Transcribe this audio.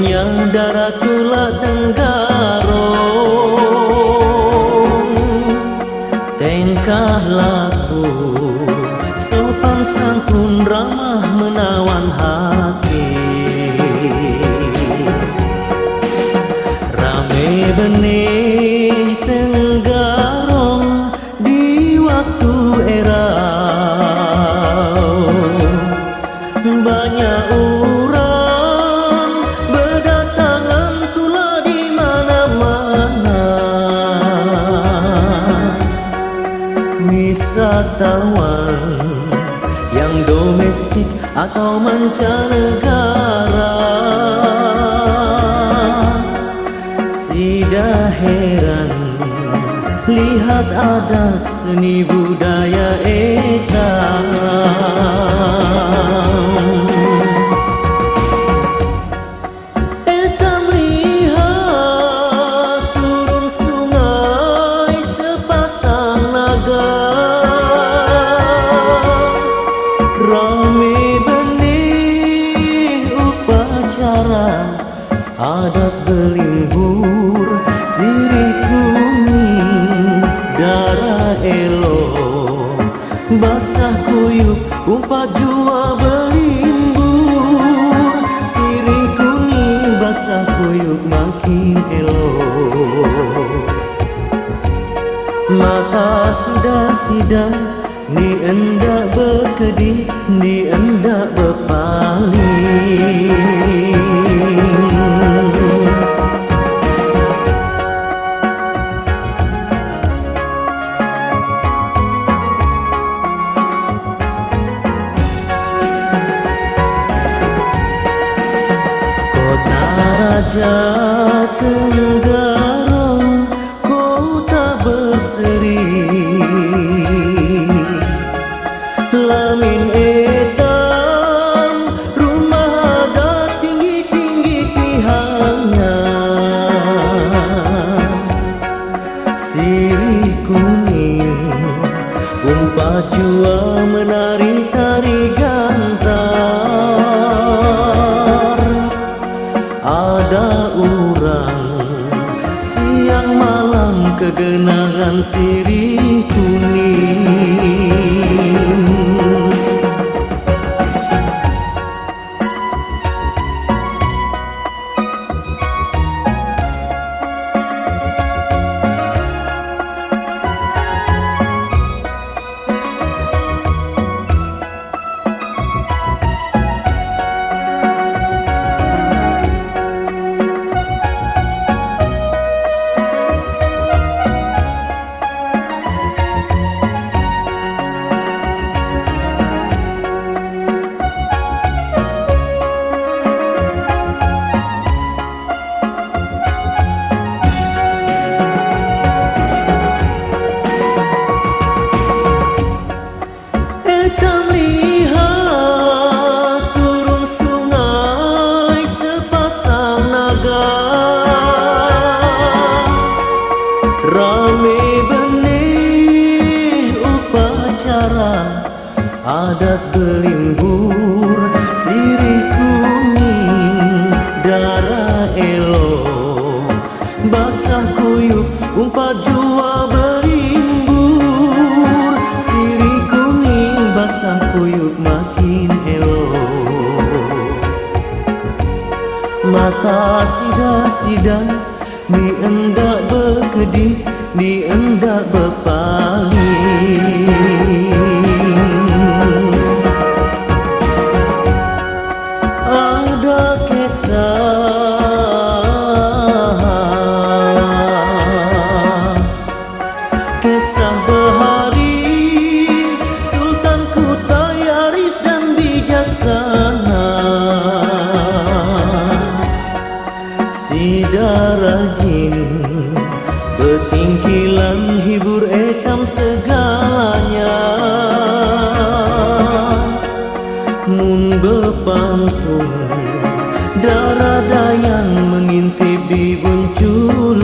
Nya darat tula tenggarong, tingkah laku sopan santun ramah menawan hati. Rame benih tenggarong di waktu erau, banyak orang berdatangan tula di mana-mana. Wisatawan yang domestik atau mancanegara, tidak heran lihat adat seni budaya eta. Eta melihat turun sungai sepasang naga, rame benih upacara adat belimbur, sirih kuning darah elok, basah kuyup umpat jua belimbur, sirih kuning basah kuyup makin elok. Mata sudah sidang, ni endak berkedip, ni endak berpaling. Kota Raja Tenggarong, kota berseri, lamin etam rumah adat tinggi-tinggi tihangnya, sirih kuning umpat jua menari tari gantar. Ada orang siang malam kegenangan sirih kuning. Rame benih upacara adat belimbur, sirih kuning darah elok, basah kuyup umpat jua belimbur, sirih kuning basah kuyup makin elok. Mata sida-sida, ni endak berkedip, ni endak berpaling. Ada kisah bahari Sultan Kutai Arif dan bijaksana, sida rajin betingkilan hibur etam segalanya. Mun bepantun darah dayang mengintip di bunculawan,